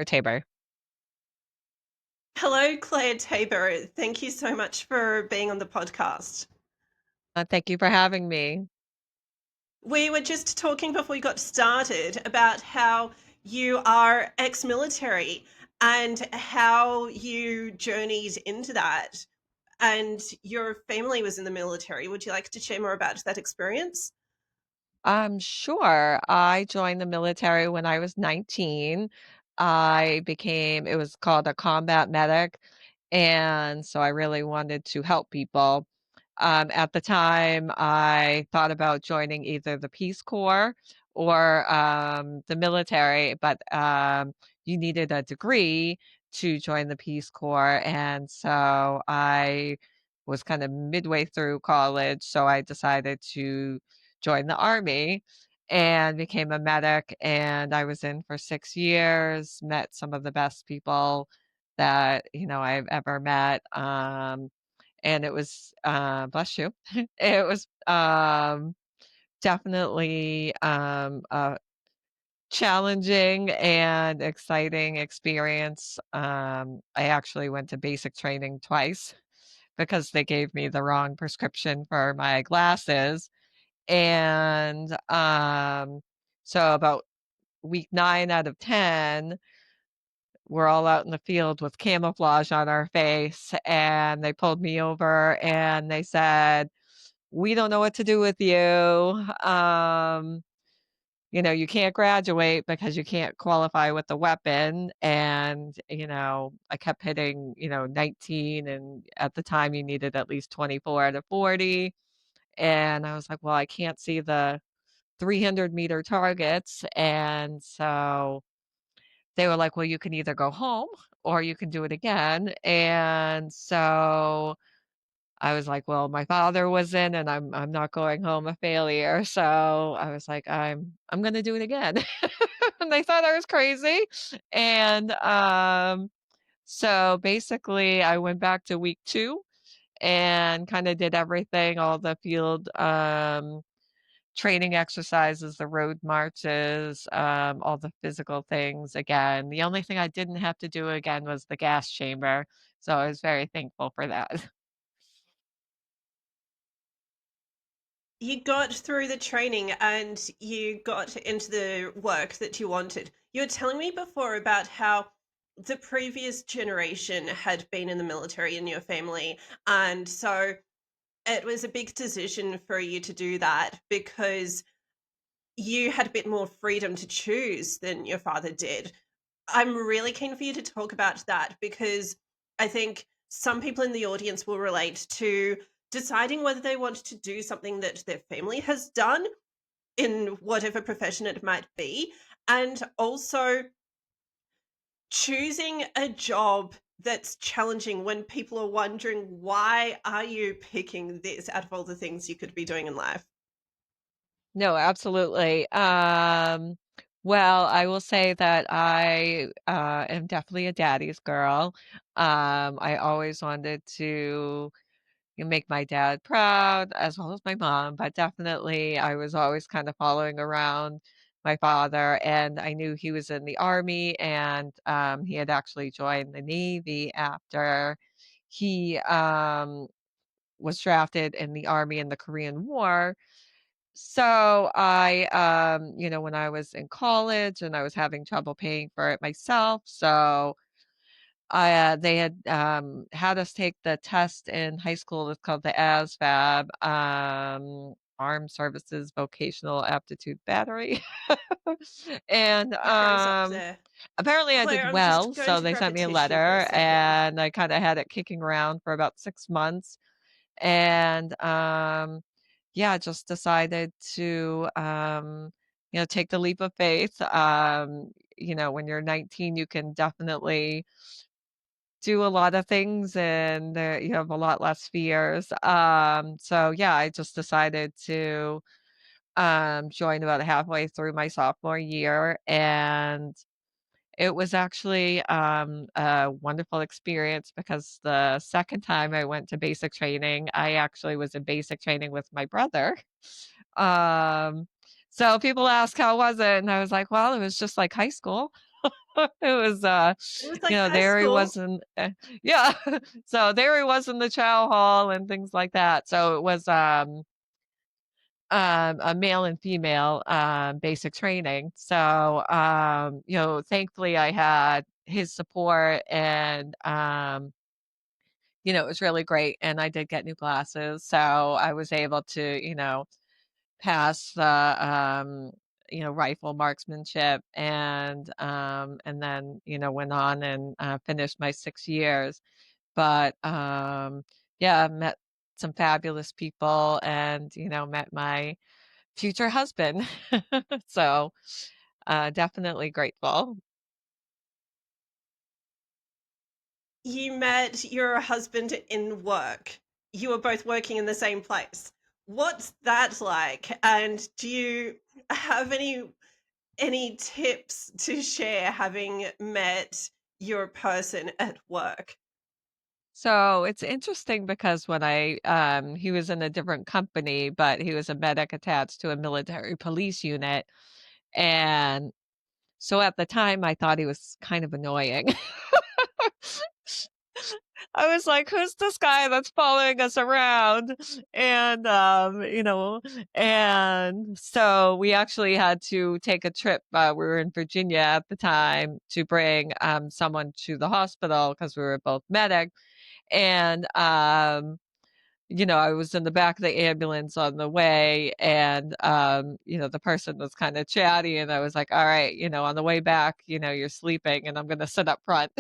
Taber. Hello, Clare Taber. Thank you so much for being on the podcast. Thank you for having me. We were just talking before we got started about how you are ex military and how you journeyed into that, and your family was in the military. Would you like to share more about that experience? Sure. I joined the military when I was 19. It was called a combat medic. And so I really wanted to help people. At the time, I thought about joining either the Peace Corps or the military, but you needed a degree to join the Peace Corps. And so I was kind of midway through college. So I decided to join the Army and became a medic. And I was in for 6 years, met some of the best people that I've ever met. And it was bless you. It was definitely a challenging and exciting experience. I actually went to basic training twice because they gave me the wrong prescription for my glasses. And so about week 9 out of 10, we're all out in the field with camouflage on our face, and they pulled me over and they said, "We don't know what to do with you. You can't graduate because you can't qualify with the weapon." And, I kept hitting, 19, and at the time you needed at least 24 out of 40. And I was like, well, I can't see the 300-meter targets. And so they were like, well, you can either go home or you can do it again. And so I was like, well, my father was in and I'm not going home a failure. So I was like, I'm gonna do it again. And they thought I was crazy. And so basically I went back to week 2 and kind of did everything, all the field training exercises, the road marches, all the physical things again. The only thing I didn't have to do again was the gas chamber. So I was very thankful for that. You got through the training and you got into the work that you wanted. You were telling me before about how the previous generation had been in the military in your family. And so it was a big decision for you to do that because you had a bit more freedom to choose than your father did. I'm really keen for you to talk about that because I think some people in the audience will relate to deciding whether they want to do something that their family has done in whatever profession it might be, and also choosing a job that's challenging when people are wondering, why are you picking this out of all the things you could be doing in life? No, absolutely. Well, I will say that I am definitely a daddy's girl. I always wanted to make my dad proud as well as my mom, but definitely I was always kind of following around my father, and I knew he was in the army, and he had actually joined the Navy after he was drafted in the army in the Korean War. So when I was in college and I was having trouble paying for it myself, so they had us take the test in high school. It's called the ASVAB, Armed Services Vocational Aptitude Battery. And It goes up there. apparently I Claire, did I'm just well, going so to they grab a sent me a tissue for a letter, second. and I kind of had it kicking around for about 6 months. And yeah, just decided to take the leap of faith. When you're 19, you can definitely do a lot of things, and you have a lot less fears. So yeah, I just decided to join about halfway through my sophomore year, and it was actually a wonderful experience because the second time I went to basic training, I actually was in basic training with my brother. Um, so people ask, how was it? And I was like, well, it was just like high school. It was, It was like high there he was school. in yeah. So there he was in the chow hall and things like that. So it was, a male and female, basic training. So, thankfully I had his support and, it was really great. And I did get new glasses. So I was able to, pass the, rifle marksmanship and then, went on and, finished my 6 years. But, yeah, met some fabulous people and, met my future husband. So, definitely grateful. You met your husband in work. You were both working in the same place. What's that like? And do you have any tips to share having met your person at work? So, it's interesting because when he was in a different company, but he was a medic attached to a military police unit, and so at the time, I thought he was kind of annoying. I was like, "Who's this guy that's following us around?" And, and so we actually had to take a trip, we were in Virginia at the time to bring, someone to the hospital because we were both medic, and, I was in the back of the ambulance on the way and, the person was kind of chatty and I was like, all right, on the way back, you're sleeping and I'm going to sit up front.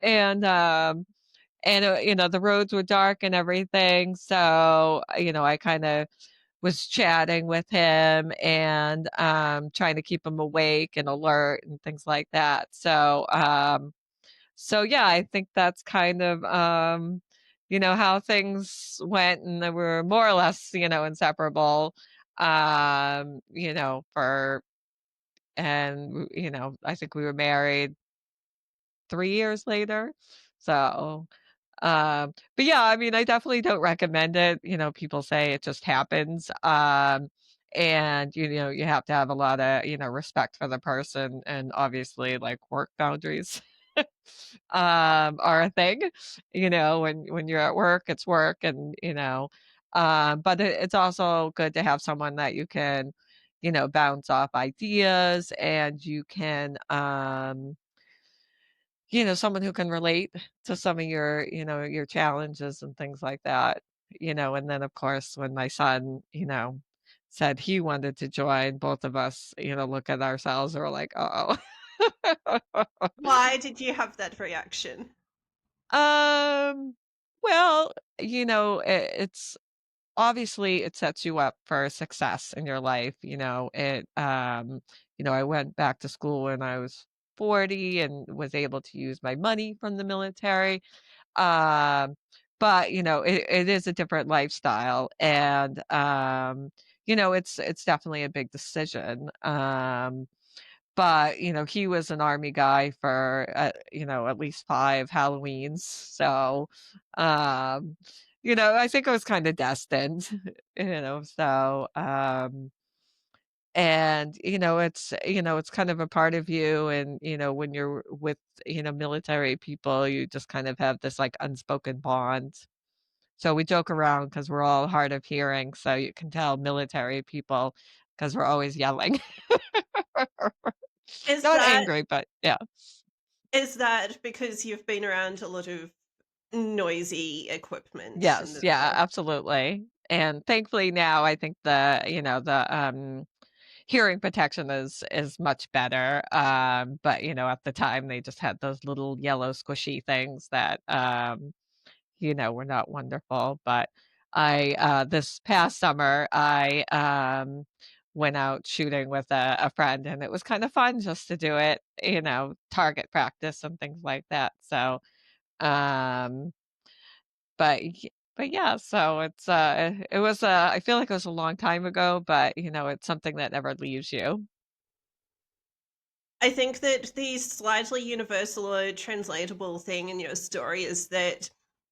and, the roads were dark and everything. So, I kind of was chatting with him and, trying to keep him awake and alert and things like that. So yeah, I think that's kind of, how things went and they were more or less, inseparable, for and, I think we were married 3 years later. So, but yeah, I mean, I definitely don't recommend it. People say it just happens. And you have to have a lot of, respect for the person and obviously like work boundaries are a thing. When you're at work, it's work and, but it's also good to have someone that you can, bounce off ideas and you can someone who can relate to some of your, your challenges and things like that, and then of course when my son, said he wanted to join, both of us, look at ourselves and we're like, "Uh-oh." Why did you have that reaction? Um, well, it's obviously it sets you up for success in your life, I went back to school when I was 40 and was able to use my money from the military. Um, but it is a different lifestyle and it's definitely a big decision. But, he was an army guy for, at least 5 Halloweens, so, um, I think I was kinda destined, and, it's kind of a part of you and, when you're with, military people, you just kind of have this, like, unspoken bond. So we joke around because 'cause we're all hard of hearing, so you can tell military people because 'cause we're always yelling. Is Not that angry, but yeah. is that because you've been around a lot of noisy equipment in Yes, the yeah, military? absolutely. And thankfully now I think hearing protection is much better. But at the time they just had those little yellow squishy things that were not wonderful. But I this past summer I went out shooting with a friend and it was kind of fun just to do it, target practice and things like that. So um but yeah, so it was, I feel like it was a long time ago, but, it's something that never leaves you. I think that the slightly universal or translatable thing in your story is that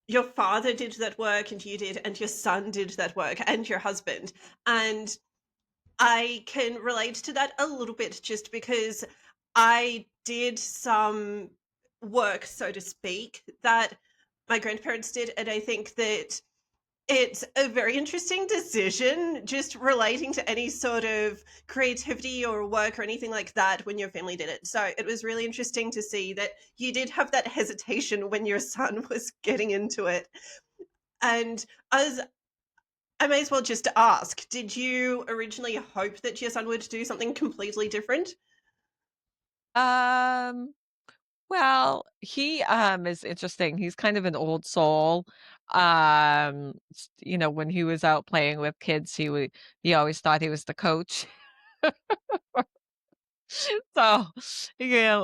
your father did that work and you did, and your son did that work and your husband. And I can relate to that a little bit just because I did some work, so to speak, that my grandparents did, and I think that it's a very interesting decision just relating to any sort of creativity or work or anything like that when your family did it. So it was really interesting to see that you did have that hesitation when your son was getting into it. And as I may as well just ask, did you originally hope that your son would do something completely different? Um, well, he, is interesting. He's kind of an old soul. When he was out playing with kids, he always thought he was the coach. So,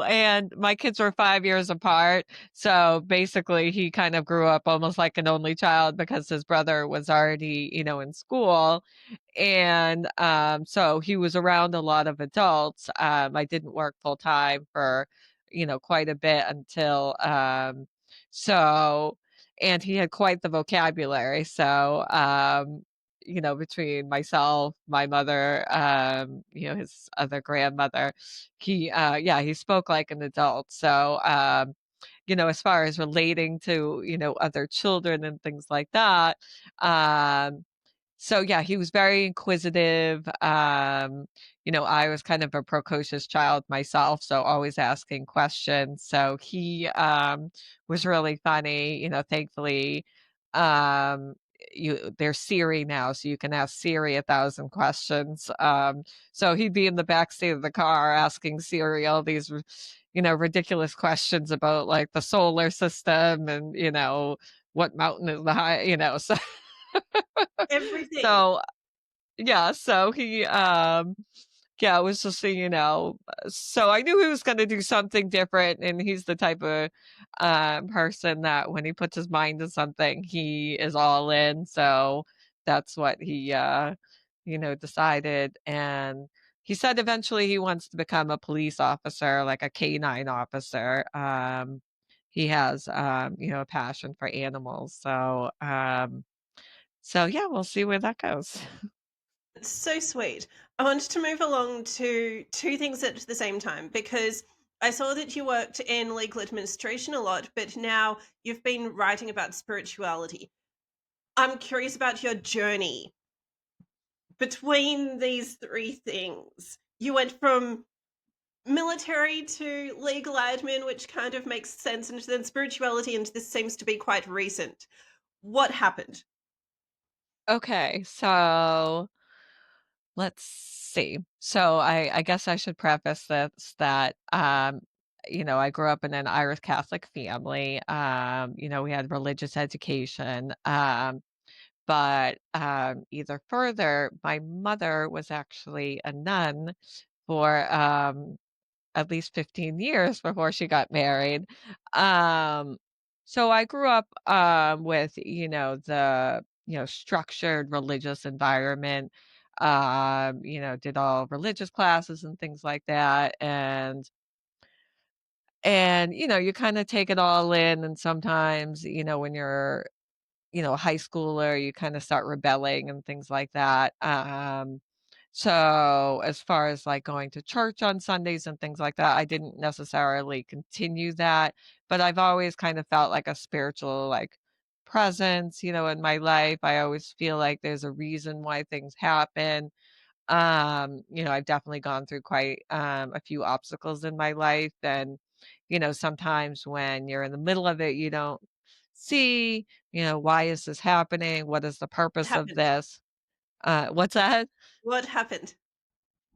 and my kids were 5 years apart, so basically he kind of grew up almost like an only child because his brother was already, in school, and, so he was around a lot of adults. I didn't work full time for, quite a bit until, so and he had quite the vocabulary, so, between myself, my mother, his other grandmother, he spoke like an adult. So, as far as relating to, other children and things like that, um, so yeah, he was very inquisitive. I was kind of a precocious child myself, so always asking questions. So he was really funny. Thankfully, um, there's Siri now, so you can ask Siri 1,000 questions. So he'd be in the backseat of the car asking Siri all these, ridiculous questions about like the solar system and what mountain is the high, so. Everything. So, yeah, so yeah, it was just, so I knew he was gonna do something different, and he's the type of, person that when he puts his mind to something, he is all in, so that's what he, decided, and he said eventually he wants to become a police officer, like a canine officer. He has, a passion for animals, so yeah, we'll see where that goes. So sweet. I wanted to move along to two things at the same time because I saw that you worked in legal administration a lot, but now you've been writing about spirituality. I'm curious about your journey between these three things. You went from military to legal admin, which kind of makes sense, and then spirituality, and this seems to be quite recent. What happened? Okay, so let's see. So I guess I should preface this that I grew up in an Irish Catholic family. We had religious education. But either further, my mother was actually a nun for at least 15 years before she got married. Um, so I grew up with, the, structured religious environment. Did all religious classes and things like that. And you kind of take it all in. And sometimes, when you're a high schooler, you kinda start rebelling and things like that, so as far as, like, going to church on Sundays and things like that, I didn't necessarily continue that, but I've always kind of felt like a spiritual, like, presence, in my life. I always feel like there's a reason why things happen. I've definitely gone through quite, a few obstacles in my life, and, sometimes when you're in the middle of it, you don't see, why is this happening? What is the What purpose of happened? this? What's that? What happened?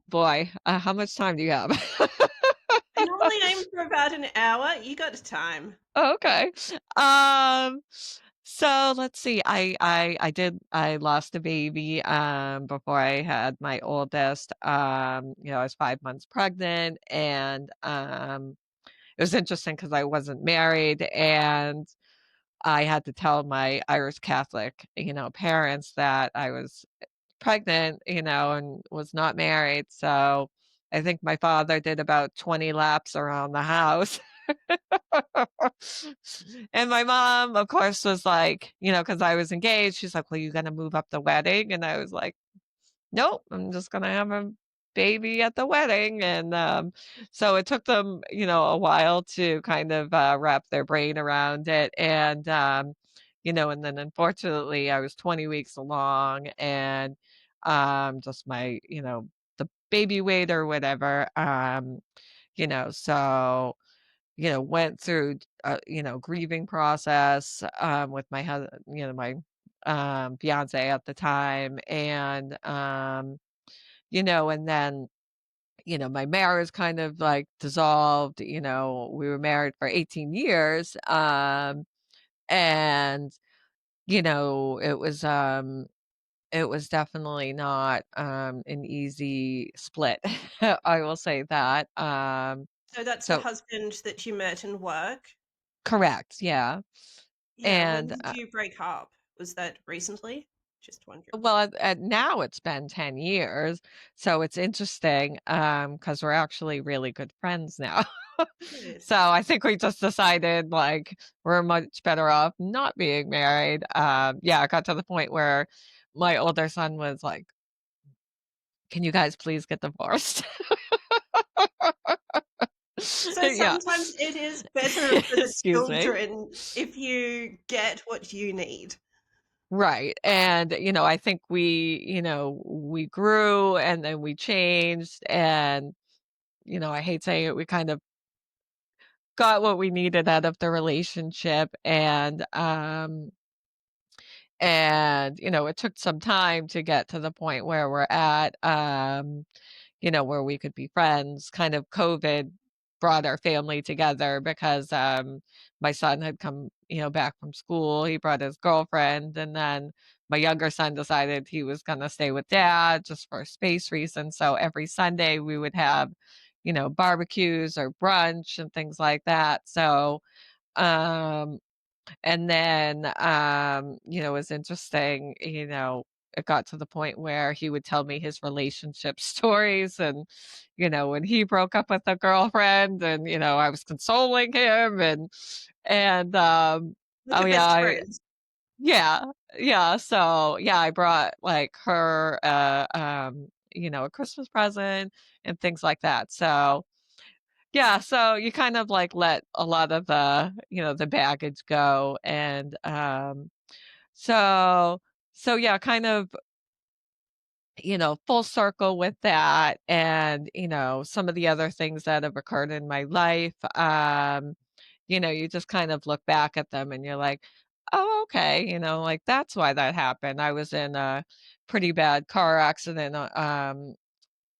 Boy, how much time do you have? I normally aim for about an hour. You got time. Oh, okay. Um, so let's see. I lost a baby before I had my oldest. I was 5 months pregnant, and it was interesting because I wasn't married, and I had to tell my Irish Catholic, parents that I was pregnant, and was not married. So I think my father did about 20 laps around the house. And my mom, of course, was like, because I was engaged, she's like, "Well, you gonna move up the wedding?" And I was like, "Nope, I'm just gonna have him." baby at the wedding, and, so it took them, a while to kind of, wrap their brain around it, and, and then unfortunately, I was 20 weeks along, and, just the baby weight or whatever, so went through, grieving process, with my husband, my, fiance at the time, and then, my marriage kind of like dissolved, we were married for 18 years, and, it was definitely not, an easy split. I will say that, So that's the so husband that you met in work? correct, yeah, Yeah, when and, did you break up? Was that recently? Just wondering. well, at now it's been 10 years, so it's interesting, because 'cause we're actually really good friends now. Good. So, I think we just decided, like, we're much better off not being married. Yeah, it got to the point where my older son was like, "Can you guys please get divorced?" So Yeah. sometimes it is better for the Excuse me. children if you get what you need. Right, and, I think we grew and then we changed, and, I hate saying it, we kind of got what we needed out of the relationship, and, it took some time to get to the point where we're at, where we could be friends. Kind of COVID brought our family together because, my son had come, back from school. He brought his girlfriend, and then my younger son decided he was gonna stay with dad just for space reasons. So every Sunday we would have, barbecues or brunch and things like that. So, um and then, it was interesting, it got to the point where he would tell me his relationship stories and, when he broke up with a girlfriend and, I was consoling him and Like oh a yeah, best friend. yeah, yeah, so yeah, I brought like her, a Christmas present and things like that. So, yeah, so you kind of, like, let a lot of the baggage go, and, so yeah, kind of, full circle with that and, some of the other things that have occurred in my life, you just kind of look back at them and you're like, "Oh, okay," like, "That's why that happened." I was in a pretty bad car accident,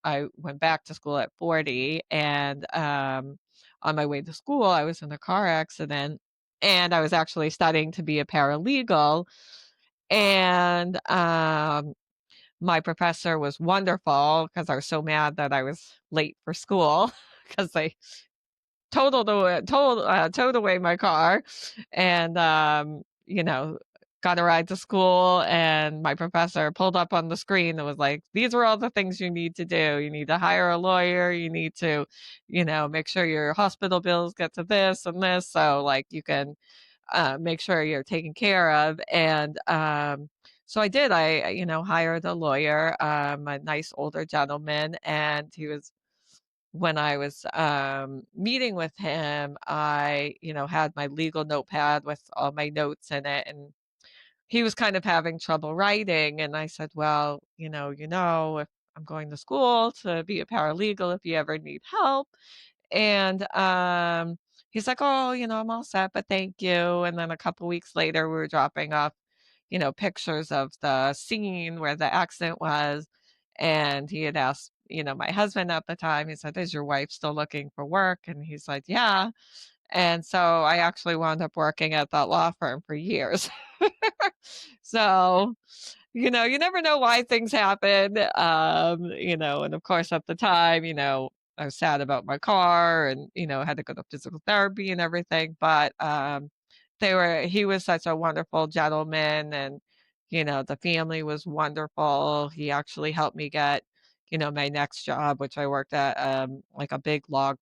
I went back to school at 40 and, on my way to school, I was in a car accident and I was actually studying to be a paralegal. And, my professor was wonderful because I was so mad that I was late for school because they towed away my car and, got a ride to school, and my professor pulled up on the screen and was like, "These are all the things you need to do. You need to hire a lawyer, you need to, make sure your hospital bills get to this and this, so, like, you can, make sure you're taken care of," and, so I did. I, hired a lawyer, a nice older gentleman, and he was when I was, meeting with him, I, had my legal notepad with all my notes in it, and he was kind of having trouble writing, and I said, "Well, if I'm going to school to be a paralegal if you ever need help." And, he's like, "Oh, I'm all set, but thank you." And then a couple weeks later, we were dropping off, pictures of the scene where the accident was, and he had asked, my husband at the time, he said, "Is your wife still looking for work?" And he's like, "Yeah." And so I actually wound up working at that law firm for years. So, you never know why things happen. And of course at the time, I was sad about my car and, had to go to physical therapy and everything. But he was such a wonderful gentleman and, the family was wonderful. He actually helped me get, my next job, which I worked at like a big law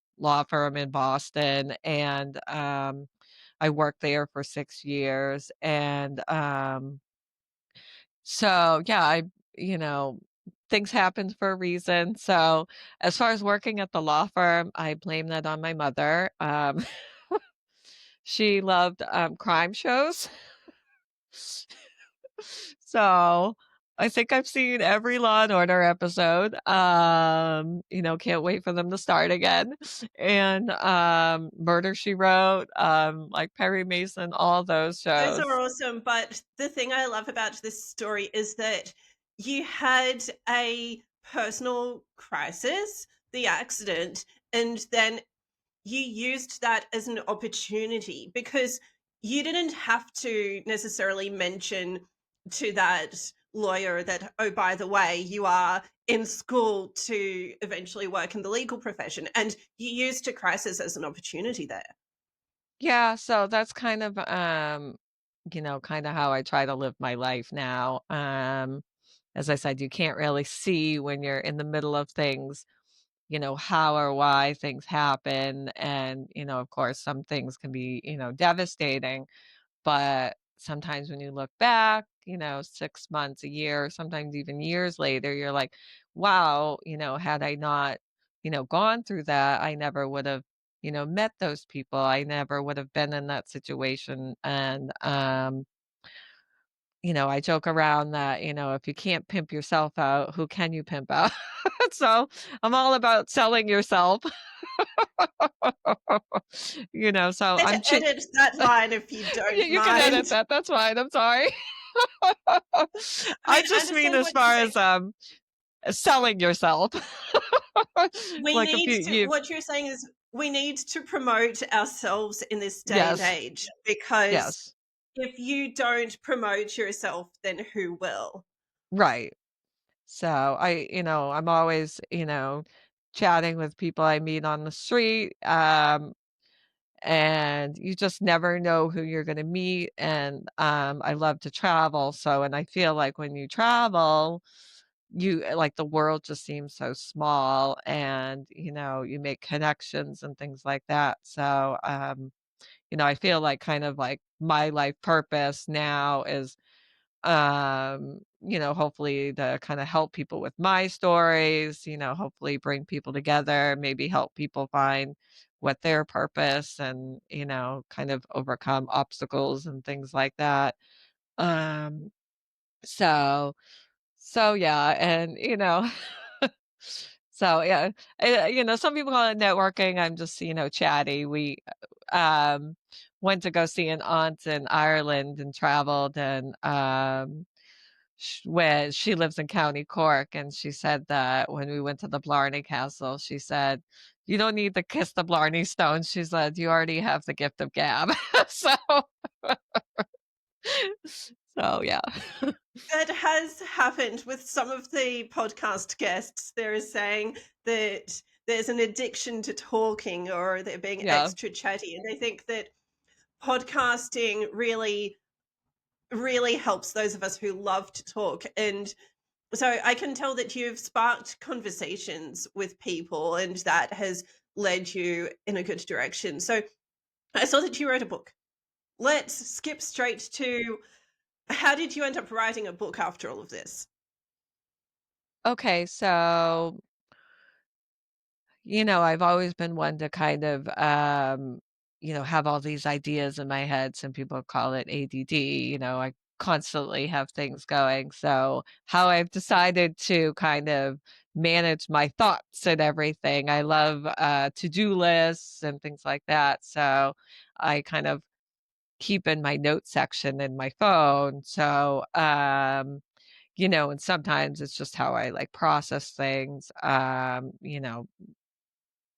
firm in Boston. And I worked there for 6 years. And so, yeah, you know, things happen for a reason. So, as far as working at the law firm, I blame that on my mother. She loved, crime shows. So, I think I've seen every Law& and Order episode. Can't wait for them to start again. And, Murder, She Wrote, like Perry Mason, all those Those are shows. awesome, but the thing I love about this story is that you had a personal crisis, the accident, and then you used that as an opportunity because you didn't have to necessarily mention to that lawyer that, oh, by the way, you are in school to eventually work in the legal profession. And you used a crisis as an opportunity there. Yeah, so that's kind of, kinda how I try to live my life now. As I said, you can't really see when you're in the middle of things, how or why things happen. And, of course, some things can be, devastating. But sometimes when you look back, 6 months, a year, sometimes even years later, you're like, wow, had I not, gone through that, I never would have, met those people. I never would have been in that situation. And, I joke around that, if you can't pimp yourself out, who can you pimp out? So I'm all about selling yourself. So I'd edit that line if you don't you can edit mind. that. That's fine. I'm sorry. I I mean, I just mean understand as what you're far saying. as selling yourself. We Like, if need to, you what you're saying is we need to promote ourselves in this day and yes, age because yes, if you don't promote yourself, then who will? right. So, I'm always, chatting with people I meet on the street, and you just never know who you're gonna meet. And, I love to travel, so and I feel like when you travel, like, the world just seems so small, and, you make connections and things like that. So, I feel like kind of like my life purpose now is, hopefully to kind of help people with my stories, hopefully bring people together, maybe help people find what their purpose and, kind of overcome obstacles and things like that. Um, so yeah, and so yeah, some people call it networking. I'm just, chatty. We um went to go see an aunt in Ireland and traveled, and where she lives in County Cork, and she said that when we went to the Blarney Castle, she said, "You don't need to kiss the Blarney Stone." She said, "You already have the gift of gab." So yeah. That has happened with some of the podcast guests. They're saying that there's an addiction to talking or they're being Yeah. extra chatty. And they think that podcasting really helps those of us who love to talk. And so I can tell that you've sparked conversations with people and that has led you in a good direction. So I saw that you wrote a book. Let's skip straight to how did you end up writing a book after all of this? Okay, so I've always been one to kind of, have all these ideas in my head. Some people call it ADD. I constantly have things going. So, how I've decided to kind of manage my thoughts and everything, I love to-do lists and things like that. So, I kind of keep in my note section in my phone. So, and sometimes it's just how I like process things.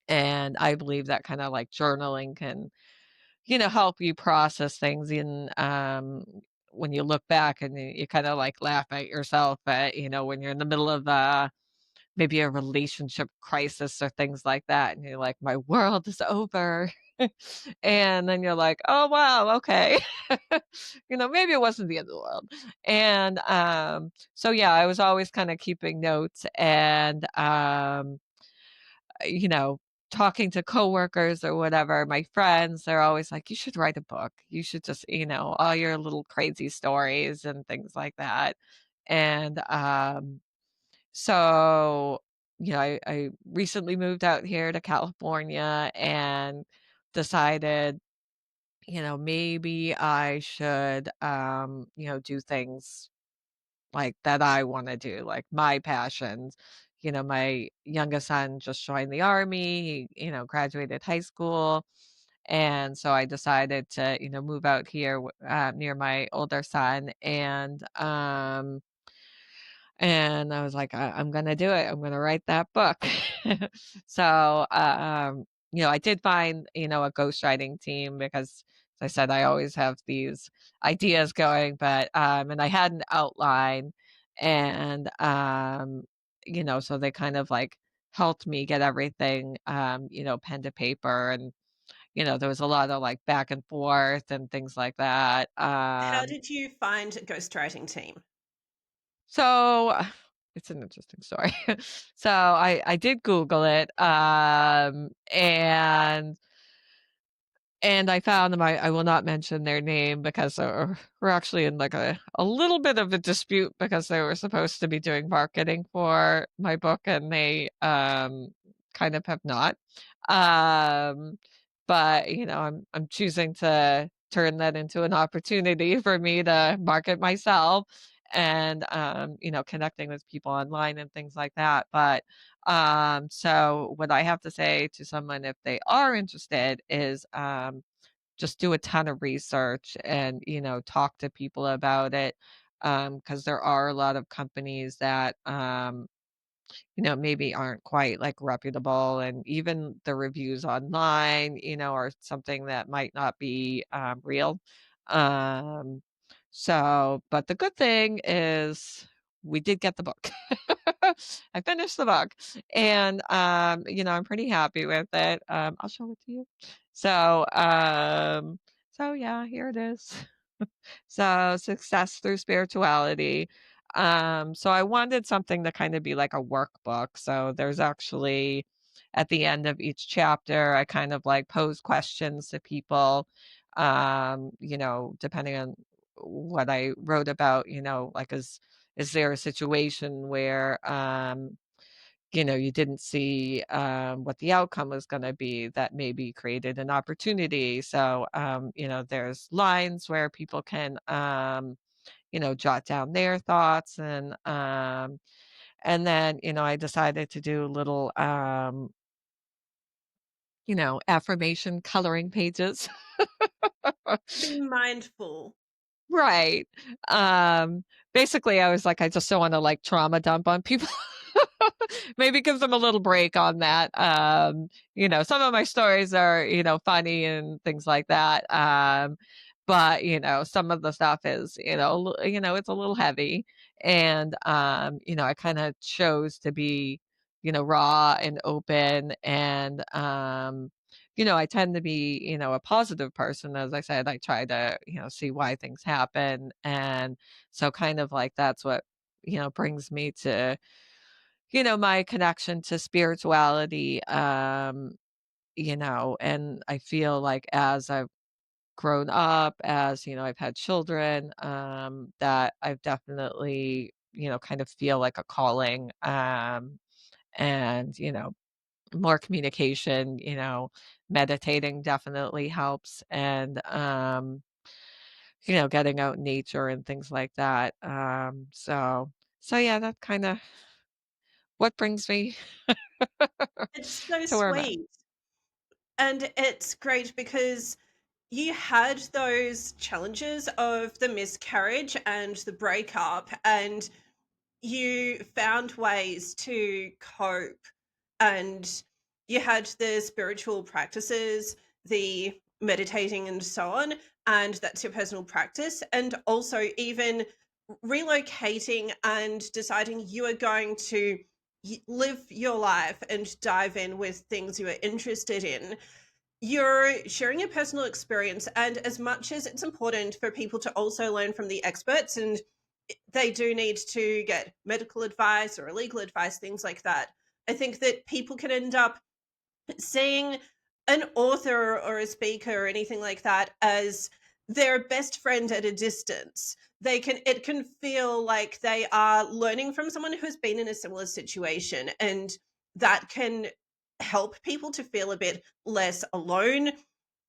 And I believe that kinda, like, journaling can, help you process things in, when you look back and you kinda, like, laugh at yourself at, when you're in the middle of, maybe a relationship crisis or things like that, and you're like, "My world is over." And then you're like, "Oh, wow, okay." Maybe it wasn't the end of the world. And, so, yeah, I was always kinda keeping notes and, you know, talking to coworkers or whatever, my friends, they're always like, "You should write a book. You should just, all your little crazy stories and things like that." And, So, I recently moved out here to California and decided, maybe I should, do things like that I wanna do, like my passions. My youngest son just joined the army, he, graduated high school, and so I decided to, move out here near my older son, and I was like, I'm gonna do it. I'm gonna write that book." So, I did find, a ghostwriting team because, as I said, I always have these ideas going, and I had an outline, and, so they kind of like helped me get everything, pen to paper, and, there was a lot of like back and forth and things like that. How did you find a ghostwriting team? So it's an interesting story. So I did Google it, and I found them. I will not mention their name because we're actually in like a little bit of a dispute because they were supposed to be doing marketing for my book and they kind of have not. Um, but I'm choosing to turn that into an opportunity for me to market myself and connecting with people online and things like that. But so what I have to say to someone if they are interested is just do a ton of research and, talk to people about it. Because there are a lot of companies that, maybe aren't quite like reputable, and even the reviews online, are something that might not be real. Um, but the good thing is we did get the book. I finished the book and, I'm pretty happy with it. I'll show it to you. So, so yeah, here it is. So, success through spirituality. So I wanted something to kind of be like a workbook. So there's actually at the end of each chapter, I kind of like pose questions to people, depending on what I wrote about, like is there a situation where you didn't see what the outcome was going to be that maybe created an opportunity. So there's lines where people can jot down their thoughts, and then I decided to do little affirmation coloring pages. Be mindful. Right. Um, Basically, I was like, I just don't wanna, like, trauma dump on people. Maybe give them a little break on that. Some of my stories are, funny and things like that, but, some of the stuff is, it's a little heavy, and, I kinda chose to be, raw and open, and, I tend to be, a positive person. As I said, I try to, see why things happen. And so kind of like that's what, brings me to, my connection to spirituality. And I feel like as I've grown up, as, I've had children, that I've definitely, kind of feel like a calling. And, more communication, meditating definitely helps, and, getting out in nature and things like that. So yeah, that's kinda what brings me It's so to where I'm at. sweet. And it's great because you had those challenges of the miscarriage and the breakup, and you found ways to cope, and you had the spiritual practices, the meditating and so on, and that's your personal practice, and also even relocating and deciding you are going to live your life and dive in with things you are interested in. You're sharing your personal experience, and as much as it's important for people to also learn from the experts, and they do need to get medical advice or legal advice, things like that, I think that people can end up seeing an author or a speaker or anything like that as their best friend at a distance. It can feel like they are learning from someone who's been in a similar situation, and that can help people to feel a bit less alone.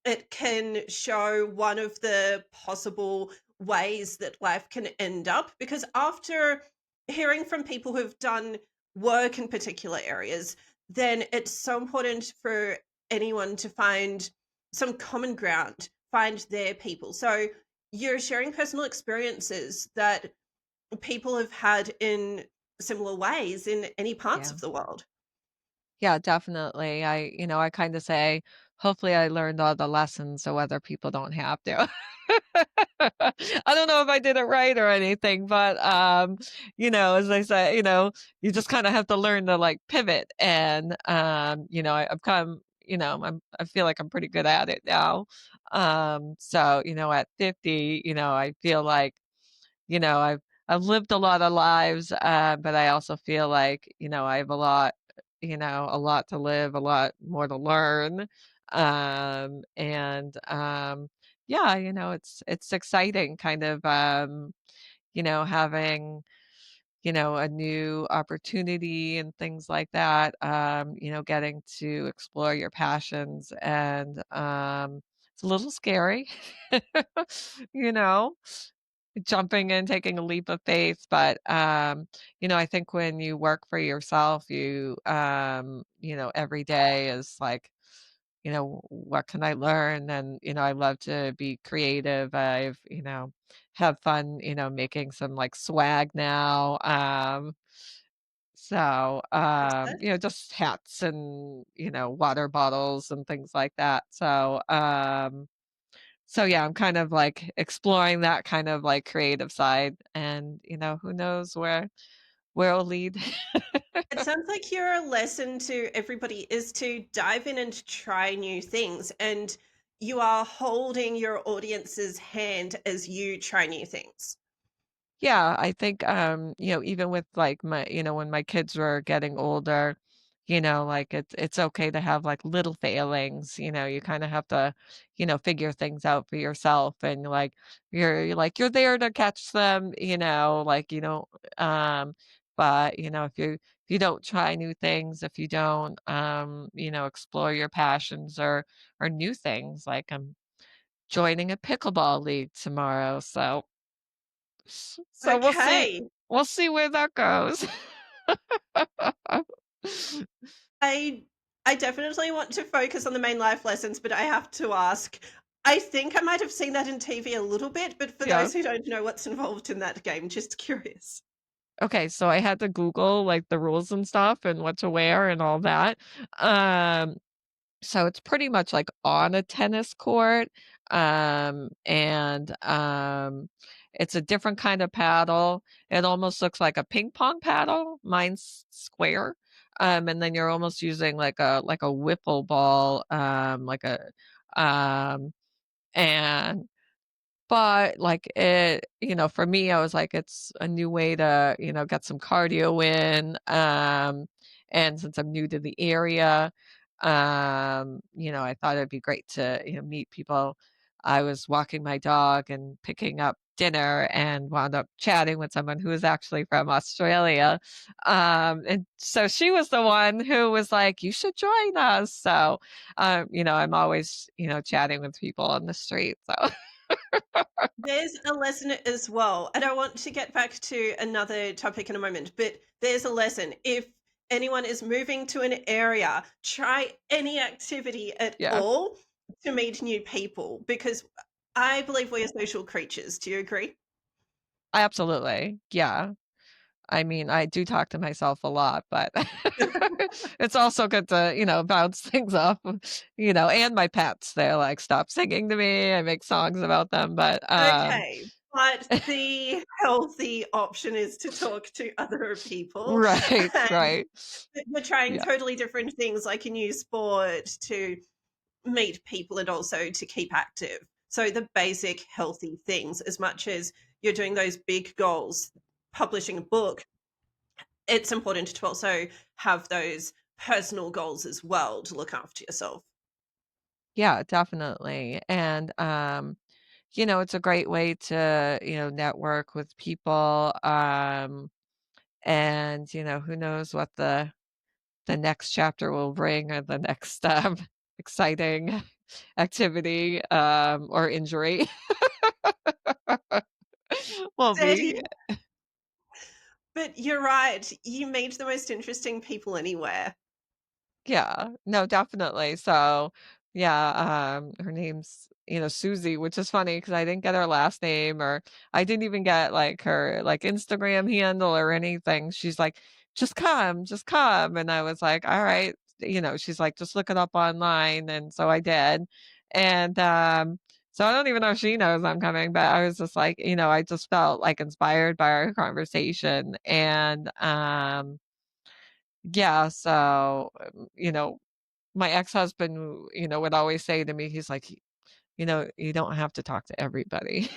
It can show one of the possible ways that life can end up, because after hearing from people who've done work in particular areas, then it's so important for anyone to find some common ground, find their people. So you're sharing personal experiences that people have had in similar ways in any parts Yeah. of the world. Yeah, definitely. I kinda say, hopefully I learned all the lessons so other people don't have to. I don't know if I did it right or anything, but, as I say, you just kinda have to learn to, like, pivot and, I've come I feel like I'm pretty good at it now. So, at 50, I feel like, I've lived a lot of lives, but I also feel like, I have a lot to live, a lot more to learn. Yeah, it's exciting kind of having, a new opportunity and things like that. Getting to explore your passions and it's a little scary. you know Jumping in, taking a leap of faith, but, I think when you work for yourself, every day is like, what can I learn? And, I love to be creative. Have fun, making some like swag now. Just hats and, water bottles and things like that. So yeah, I'm kind of like exploring that kind of like creative side and, who knows where it'll lead. It sounds like your lesson to everybody is to dive in and try new things, and you are holding your audience's hand as you try new things. Yeah, I think, even with like when my kids were getting older, like it's okay to have like little failings, you kind of have to, figure things out for yourself and like you're there to catch them, like but if you don't try new things, if you don't explore your passions or new things, like I'm joining a pickleball league tomorrow, so we'll see. Okay. We'll see where that goes. I I definitely want to focus on the main life lessons, but I have to ask. I think I might have seen that in TV a little bit, but for Yeah. those who don't know what's involved in that game, just curious. Okay, so I had to Google, like, the rules and stuff and what to wear and all that. Um, so it's pretty much, like, on a tennis court, it's a different kind of paddle. It almost looks like a ping pong paddle. Mine's square. And then you're almost using like a wiffle ball, um and but, like, for me, I was like, it's a new way to, get some cardio in, and since I'm new to the area, I thought it'd be great to, meet people. I was walking my dog and picking up dinner and wound up chatting with someone who was actually from Australia, and so she was the one who was like, "You should join us." So, I'm always, chatting with people on the street, so There's a lesson as well, and I want to get back to another topic in a moment, but there's a lesson. If anyone is moving to an area, try any activity at yeah. all to meet new people, because I believe we are social creatures. Do you agree? Absolutely, yeah. I mean, I do talk to myself a lot, but it's also good to, bounce things off, and my pets. They're like, "Stop singing to me." I make songs about them, but, Okay, but the healthy option is to talk to other people, right, and right. you're trying Yeah, totally different things, like a new sport, to meet people and also to keep active. So the basic healthy things, as much as you're doing those big goals, publishing a book, it's important to also have those personal goals as well to look after yourself. yeah, definitely, and, it's a great way to, network with people, and, who knows what the next chapter will bring or the next, exciting activity, or injury will Steady. be. But you're right, you meet the most interesting people anywhere. Yeah, no, definitely. So, yeah, her name's, Susie, which is funny because I didn't get her last name or I didn't even get like her like Instagram handle or anything. She's like, just come, just come. And I was like, all right. She's like, just look it up online. And so I did. And so I don't even know if she knows I'm coming, but I was just like, I just felt like inspired by our conversation. And yeah, so my ex-husband, would always say to me, he's like, "You don't have to talk to everybody."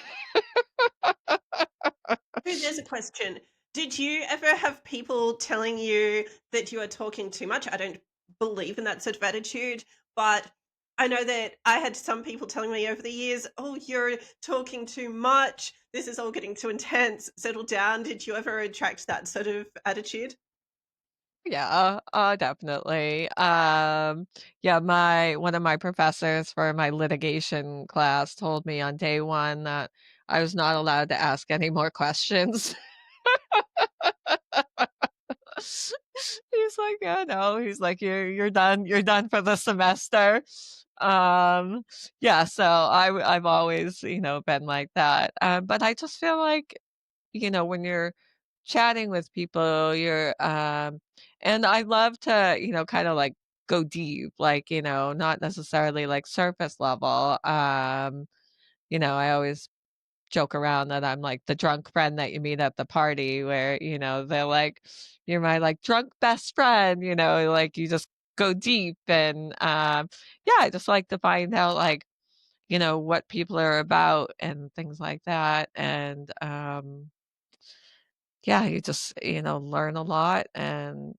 Hey, there's a question. Did you ever have people telling you that you are talking too much? I don't believe in that sort of attitude, but I know that I had some people telling me over the years, "Oh, you're talking too much. This is all getting too intense. Settle down." Did you ever attract that sort of attitude? Yeah, definitely. Yeah, my one of my professors for my litigation class told me on day 1 that I was not allowed to ask any more questions. He's like, "Yeah, no." He's like, You're done for the semester." Um, yeah, so I've always, been like that. But I just feel like, when you're chatting with people, and I love to, kinda, like, go deep, like, not necessarily, like, surface level. I always joke around that I'm like the drunk friend that you meet at the party where, they're like, "You're my, like, drunk best friend," like, you just go deep and, yeah, I just like to find out, like, what people are about and things like that, and, yeah, you just, learn a lot, and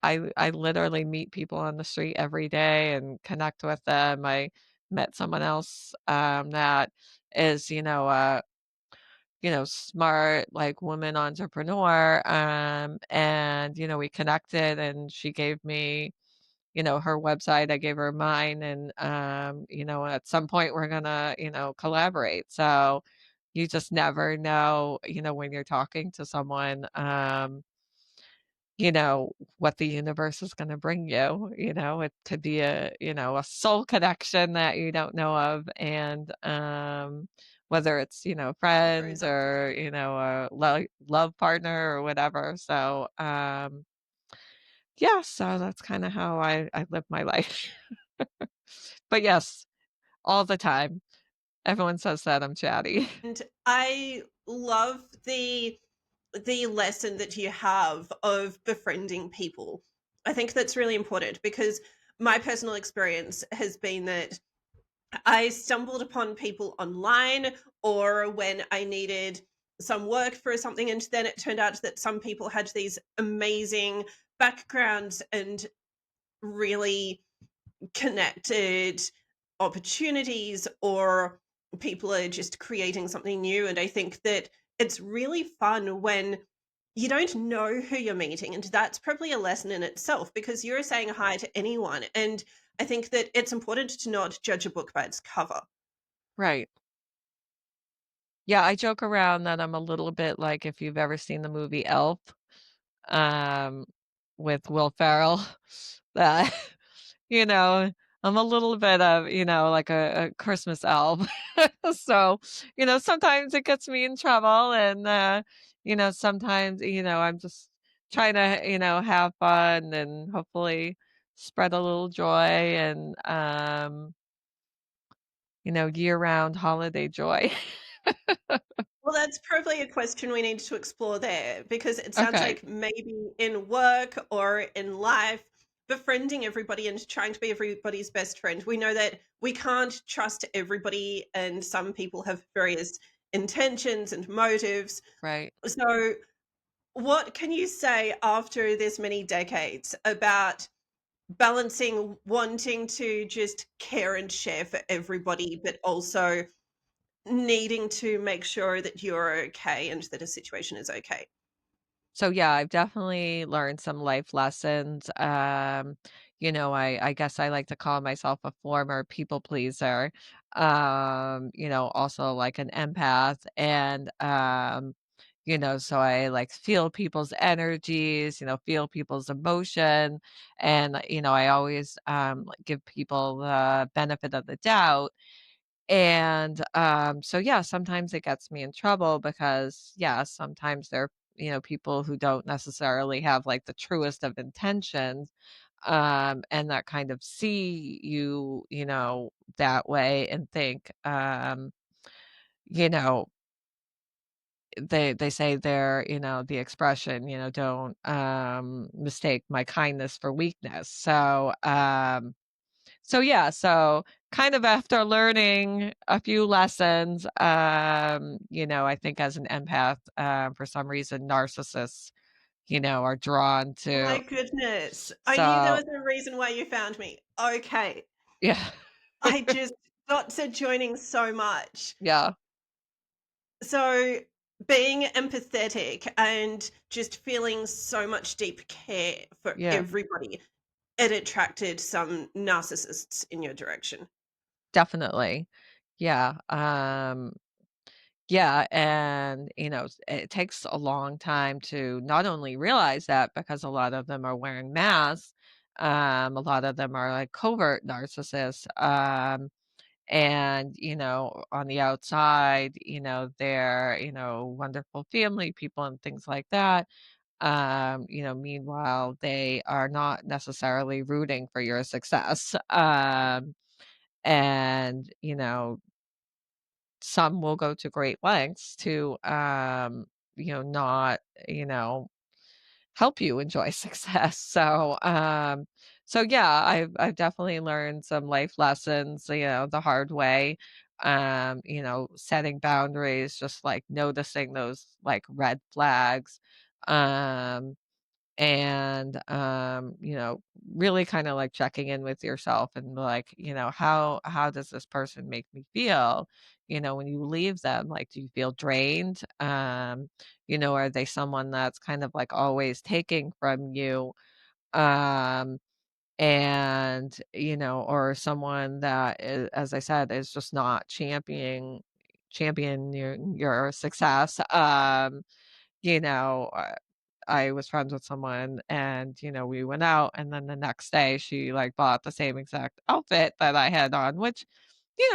I literally meet people on the street every day and connect with them. I met someone else, that is, smart, like, woman entrepreneur, and, we connected and she gave me, her website, I gave her mine, and, at some point we're gonna, collaborate. So, you just never know, when you're talking to someone, what the universe is gonna bring you, it could be a soul connection that you don't know of, and, whether it's, friends Grows up to or, a love partner or whatever, so, yeah, so that's kinda how I live my life. But yes, all the time. Everyone says that I'm chatty. And I love the lesson that you have of befriending people. I think that's really important because my personal experience has been that I stumbled upon people online or when I needed some work for something, and then it turned out that some people had these amazing backgrounds and really connected opportunities, or people are just creating something new. And I think that it's really fun when you don't know who you're meeting. And that's probably a lesson in itself because you're saying hi to anyone. And I think that it's important to not judge a book by its cover. Right. Yeah, I joke around that I'm a little bit like if you've ever seen the movie Elf, um, with Will Ferrell, that, you know, I'm a little bit of, like a Christmas elf. So, sometimes it gets me in trouble and, sometimes, I'm just trying to, have fun and hopefully spread a little joy and, year-round holiday joy. Well, that's probably a question we need to explore there because it sounds Okay, like maybe in work or in life, befriending everybody and trying to be everybody's best friend. We know that we can't trust everybody, and some people have various intentions and motives. right. So, what can you say after this many decades about balancing wanting to just care and share for everybody, but also needing to make sure that you're okay and that a situation is okay. So yeah, I've definitely learned some life lessons. I guess I like to call myself a former people pleaser. Also like an empath and so I like feel people's energies, feel people's emotion and I always like, give people the benefit of the doubt and, so yeah, sometimes it gets me in trouble because, yeah, sometimes there are, people who don't necessarily have like the truest of intentions, and that kind of see you, that way and think, you know, they say they're, the expression, don't, mistake my kindness for weakness. So yeah, so kind of after learning a few lessons, I think as an empath, for some reason, narcissists, are drawn Oh my to. goodness. I knew there So was a reason why you found me. Okay. yeah, I just got to joining so much. yeah, So, being empathetic and just feeling so much deep care for yeah, everybody, it attracted some narcissists in your direction. definitely, yeah, yeah, and it takes a long time to not only realize that because a lot of them are wearing masks, a lot of them are like covert narcissists, and on the outside they're wonderful family people and things like that meanwhile they are not necessarily rooting for your success and some will go to great lengths to not you know help you enjoy success. So yeah, I've definitely learned some life lessons, the hard way. Setting boundaries, just like noticing those like red flags. Um, really kind of like checking in with yourself and like, how does this person make me feel? When you leave them, like, do you feel drained? Are they someone that's kind of like always taking from you? Um, or someone that is, as I said, is just not champion your success. You know, uh, I was friends with someone and, we went out and then the next day she like bought the same exact outfit that I had on, which,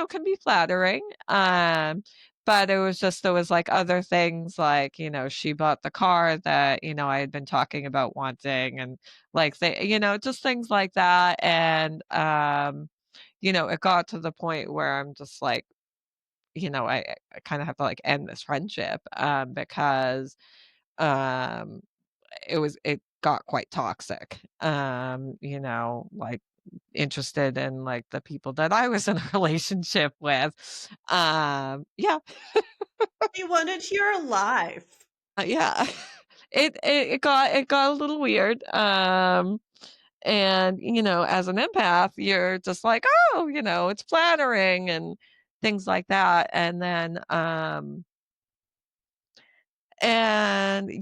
can be flattering. But there was like other things like, she bought the car that, I had been talking about wanting and like just things like that. And it got to the point where I'm just like, I kind of have to like end this friendship because um it got quite toxic. Like interested in like the people that I was in a relationship with. Yeah, You wanted your life. yeah. It got a little weird. And as an empath, you're just like, oh, it's flattering and things like that. And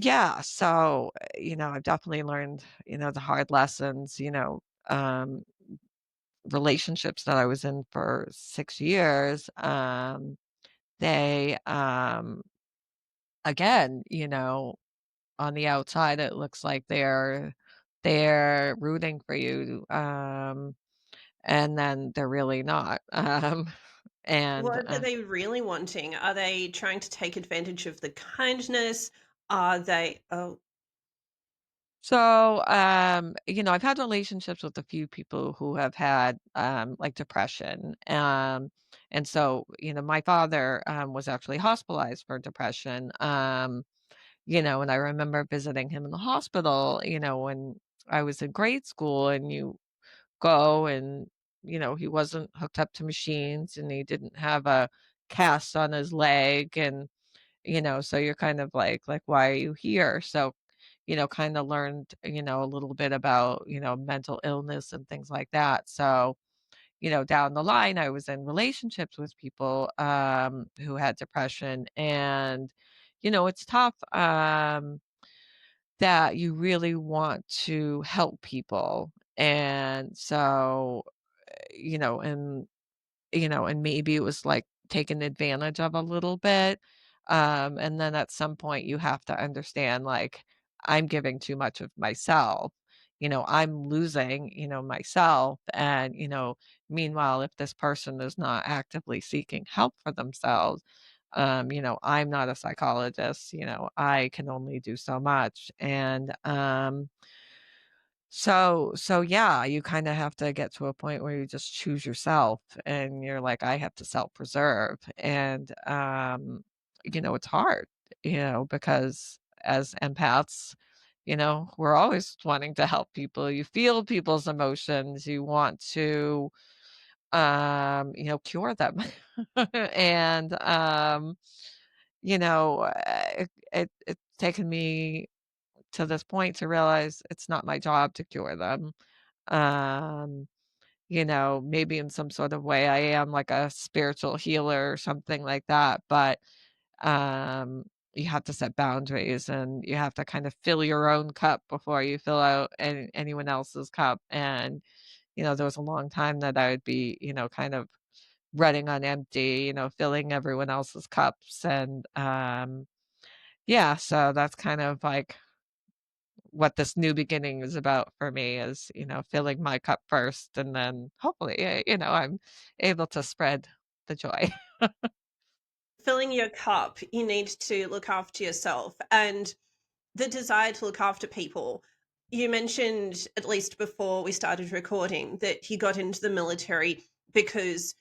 yeah, so I've definitely learned, the hard lessons, relationships that I was in for 6 years, they, again, on the outside, it looks like they're rooting for you, and then they're really not, and, What are they really wanting? Are they trying to take advantage of the kindness? Are they oh, I've had relationships with a few people who have had, like depression. And so, my father, was actually hospitalized for depression. And I remember visiting him in the hospital, when I was in grade school and you go and, he wasn't hooked up to machines and he didn't have a cast on his leg. And, so you're kind of like, why are you here? So, kind of learned, a little bit about, mental illness and things like that. So, down the line, I was in relationships with people, who had depression, and, it's tough, that you really want to help people, and so, you know, and and maybe it was, like, taken advantage of a little bit, and then at some point you have to understand, like, I'm giving too much of myself, I'm losing, myself, and, meanwhile, if this person is not actively seeking help for themselves, I'm not a psychologist, I can only do so much, and, so yeah, you kinda have to get to a point where you just choose yourself and you're like, "I have to self-preserve," and, it's hard, because as empaths, we're always wanting to help people. You feel people's emotions, you want to, cure them. And, it's taken me to this point to realize it's not my job to cure them. Um, maybe in some sort of way I am like a spiritual healer or something like that, but you have to set boundaries and you have to kind of fill your own cup before you fill out anyone else's cup. And, there was a long time that I would be, kind of running on empty, filling everyone else's cups. And yeah, so that's kind of like what this new beginning is about for me is, filling my cup first and then hopefully, I'm able to spread the joy. Filling your cup, you need to look after yourself and the desire to look after people. You mentioned, at least before we started recording, that you got into the military because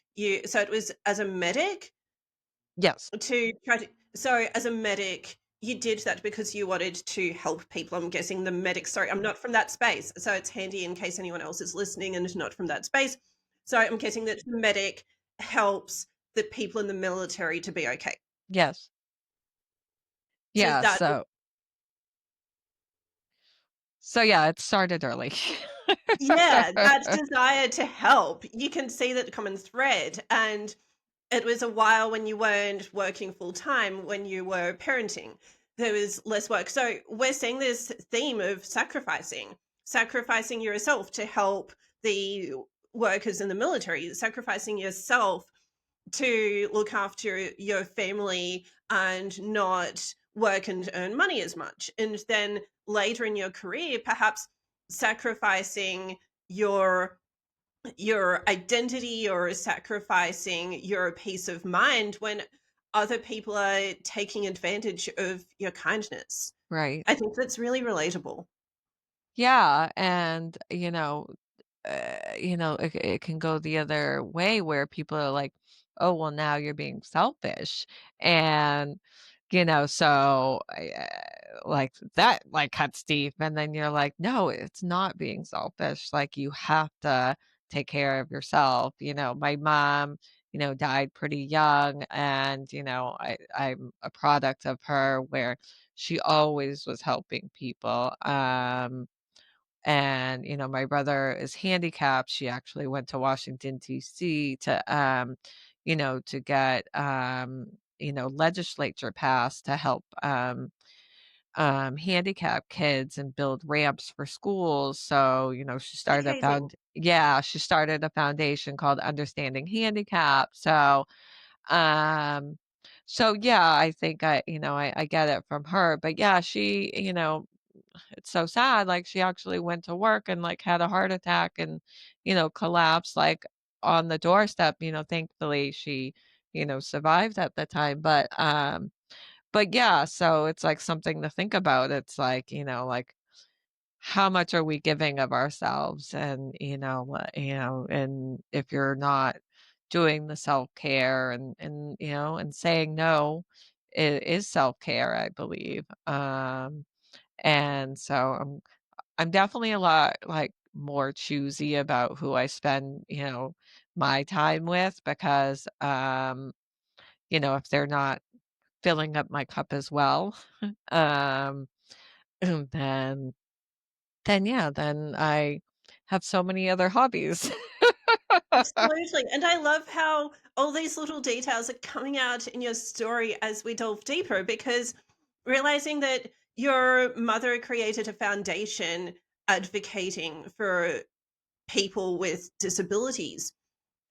so it was as a medic Yes. to try to, so as a medic, you did that because you wanted to help people. I'm guessing the medic, sorry, I'm not from that space. So it's handy in case anyone else is listening and is not from that space. So I'm guessing that the medic helps the people in the military to be okay. Yes. So Yeah, that so yeah, it started early. Yeah, that desire to help, you can see that common thread, and it was a while when you weren't working full time, when you were parenting. There was less work. So we're seeing this theme of sacrificing yourself to help the workers in the military, sacrificing yourself to look after your family and not work and earn money as much. And then later in your career, perhaps sacrificing your your identity or sacrificing your peace of mind when other people are taking advantage of your kindness. Right. I think that's really relatable. Yeah, and, it can go the other way where people are like, "Oh, well, now you're being selfish." And, so, like, that, like, cuts deep, and then you're like, "No, it's not being selfish." Like, you have to take care of yourself. My mom, died pretty young, and, I'm a product of her where she always was helping people. And, my brother is handicapped. She actually went to Washington, D.C. To get, legislature passed to help, handicapped kids and build ramps for schools. So, Amazing. she started a foundation called Understanding Handicap. Um, so yeah, I think I get it from her. But yeah, she, it's so sad, like, she actually went to work and, like, had a heart attack and, collapsed, like, on the doorstep. Thankfully, she, survived at the time, but yeah, so it's, like, something to think about. It's like, like, how much are we giving of ourselves? And, and if you're not doing the self-care and saying no is self-care, I believe. And so I'm definitely a lot, like, more choosy about who I spend, my time with because, if they're not filling up my cup as well, um, then yeah, then I have so many other hobbies. Absolutely, and I love how all these little details are coming out in your story as we delve deeper, because realizing that your mother created a foundation advocating for people with disabilities,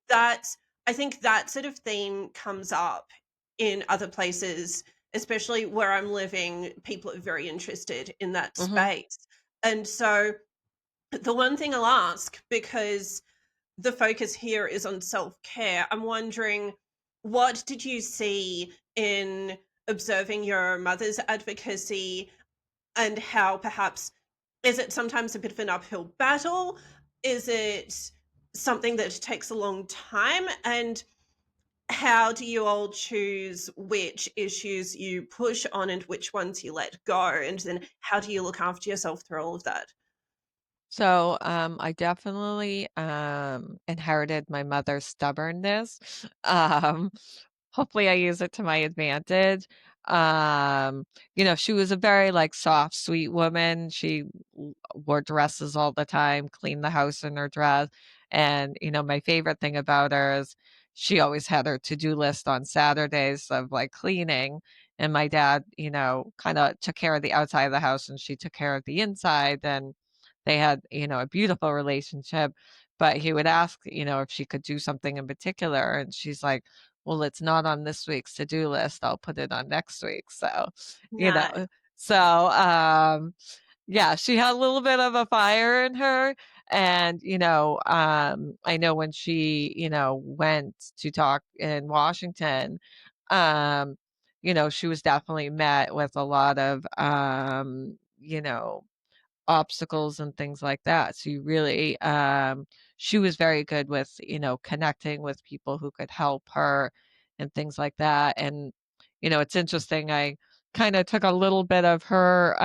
that I think that sort of theme comes up in other places, especially where I'm living. People are very interested in that Mhm. space. And so the one thing I'll ask, because the focus here is on self-care, I'm wondering, what did you see in observing your mother's advocacy, and how perhaps, is it sometimes a bit of an uphill battle? Is it something that takes a long time? And how do you all choose which issues you push on and which ones you let go? And then how do you look after yourself through all of that? So, I definitely, inherited my mother's stubbornness. Um, Hopefully I use it to my advantage. Um, she was a very, like, soft, sweet woman. She wore dresses all the time, cleaned the house in her dress, and, my favorite thing about her is she always had her to-do list on Saturdays of, like, cleaning, and my dad, kinda took care of the outside of the house, and she took care of the inside, and they had, a beautiful relationship, but he would ask, if she could do something in particular, and she's like, "Well, it's not on this week's to-do list. I'll put it on next week." So, you know, Nice. so, yeah, she had a little bit of a fire in her, and, I know when she, went to talk in Washington, um, she was definitely met with a lot of, obstacles and things like that. So you really, she was very good with, connecting with people who could help her and things like that. And, it's interesting. I kind of took a little bit of her,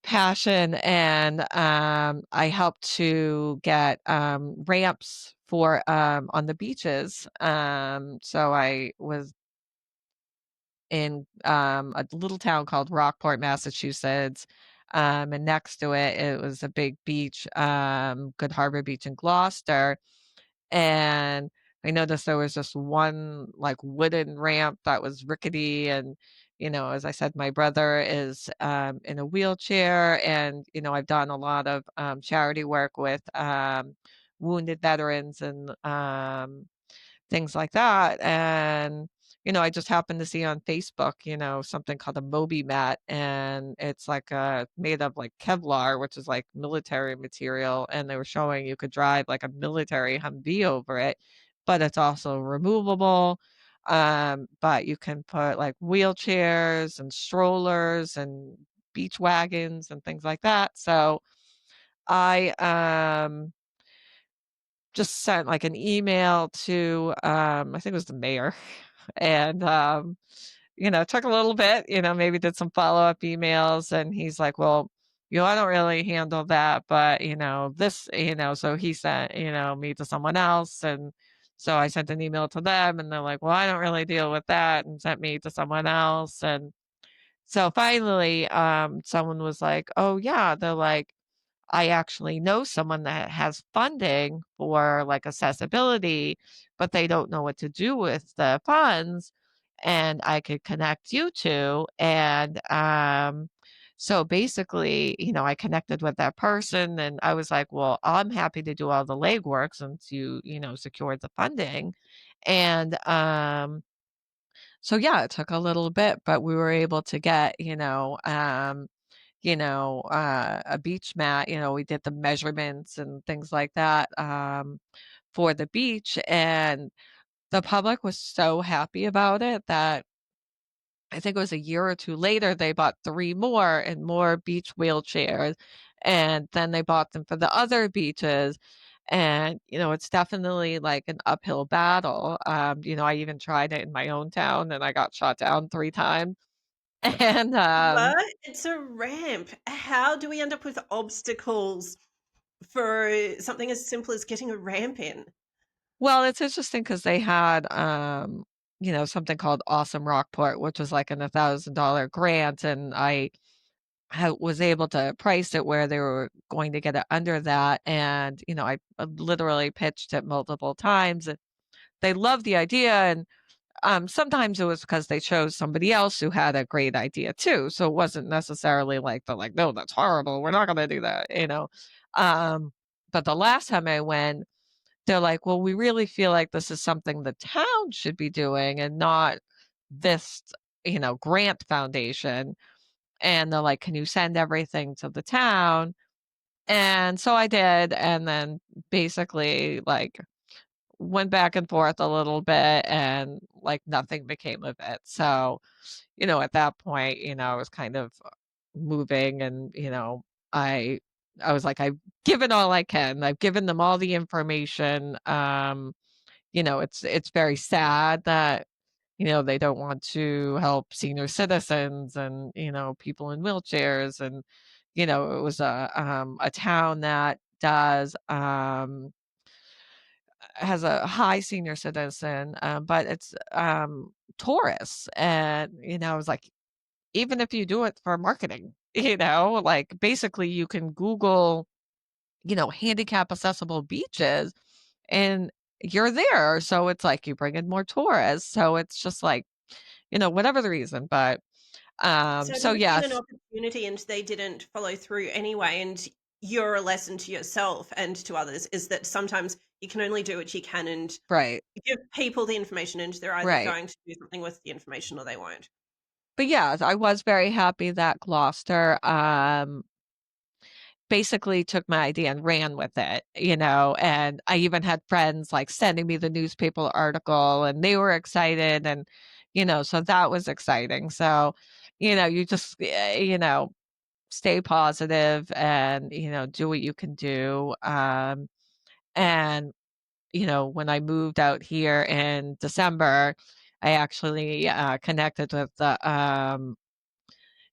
passion, and, I helped to get, ramps for, on the beaches. So I was in, a little town called Rockport, Massachusetts, and next to it, it was a big beach, Good Harbor Beach in Gloucester, and I noticed there was just one, like, wooden ramp that was rickety, and, as I said, my brother is, in a wheelchair, and, I've done a lot of, charity work with, wounded veterans and, things like that. And, I just happened to see on Facebook, something called a Moby mat, and it's like made of like Kevlar, which is like military material. And they were showing you could drive like a military Humvee over it, but it's also removable. But you can put like wheelchairs and strollers and beach wagons and things like that. So I just sent like an email to I think it was the mayor and it took a little bit, maybe did some follow-up emails, and he's like, "Well, I don't really handle that, but this, so he sent, me to someone else, and so I sent an email to them, and they're like, "Well, I don't really deal with that," and sent me to someone else. And so finally someone was like, "Oh yeah," they're like, I actually know someone that has funding for like accessibility, but they don't know what to do with the funds, and I could connect you to. And so basically, I connected with that person, and I was like, well, I'm happy to do all the legwork since you, secured the funding. And so yeah, it took a little bit, but we were able to get, a beach mat. We did the measurements and things like that, for the beach, and the public was so happy about it that I think it was a year or 2 later, they bought 3 more and more beach wheelchairs, and then they bought them for the other beaches, and, it's definitely like an uphill battle. I even tried it in my own town, and I got shot down 3 times, and, What? It's a ramp. How do we end up with obstacles for something as simple as getting a ramp in? well, it's interesting because they had, something called Awesome Rockport, which was like an $1,000 grant, and I was able to price it where they were going to get it under that. And, I literally pitched it multiple times and they loved the idea. And sometimes it was because they chose somebody else who had a great idea too. So it wasn't necessarily like they're like, no, that's horrible. We're not going to do that. Um, but the last time I went, they're like, well, we really feel like this is something the town should be doing and not this, grant foundation. And they're like, can you send everything to the town? And so I did. And then basically, like, went back and forth a little bit and like nothing became of it. So, at that point, I was kind of moving and, I I was like, I've given all I can. I've given them all the information. It's very sad that, they don't want to help senior citizens and, people in wheelchairs. And, it was a town that does has a high senior citizen, but it's tourists. And, I was like, even if you do it for marketing, like basically you can Google, handicap accessible beaches and you're there. So it's like you bring in more tourists. So it's just like, whatever the reason. But So it so might have been an yes, opportunity and they didn't follow through anyway. And your lesson to yourself and to others is that sometimes you can only do what you can and right, give people the information and they're either right. going to do something with the information or they won't. But yeah, I was very happy that Gloucester basically took my idea and ran with it, and I even had friends like sending me the newspaper article and they were excited and, so that was exciting. So, you just, stay positive and, do what you can do. And, when I moved out here in December, I actually connected with the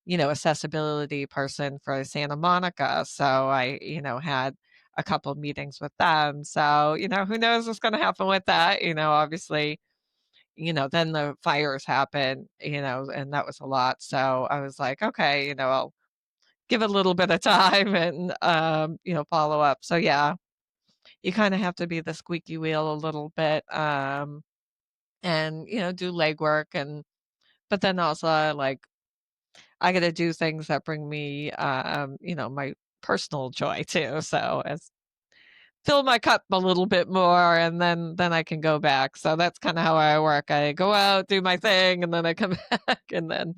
accessibility person for Santa Monica. So I, had a couple meetings with them. So, who knows what's going to happen with that? Obviously, then the fires happened, and that was a lot. So I was like, okay, I'll give it a little bit of time and, follow up. So yeah, you kind of have to be the squeaky wheel a little bit, and, do legwork and, but then also like I gotta do things that bring me, my personal joy too. So as fill my cup a little bit more and then I can go back. So that's kind of how I work. I go out, do my thing, and then I come back and then,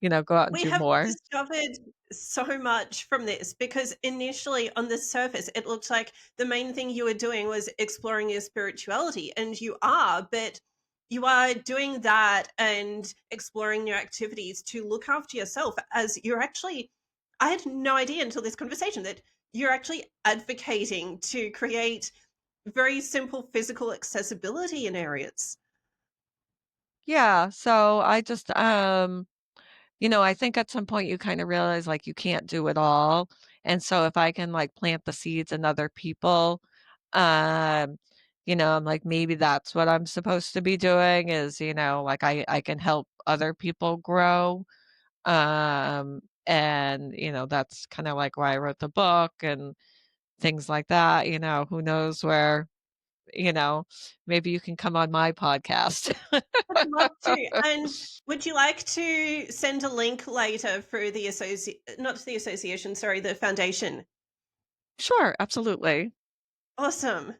go out and We do have more. discovered so much from this because initially on the surface, it looked like the main thing you were doing was exploring your spirituality, and you are, but you are doing that and exploring new activities to look after yourself as you're actually. I had no idea until this conversation that you're actually advocating to create very simple physical accessibility in areas. Yeah. So I just I think at some point you kind of realize like you can't do it all. And so if I can like plant the seeds in other people, um, I'm like maybe that's what I'm supposed to be doing is, like I can help other people grow. And that's kind of like why I wrote the book and things like that, who knows where, you know, maybe you can come on my podcast. Would love to. And would you like to send a link later for the not the association, sorry, the foundation? Sure, absolutely. Awesome.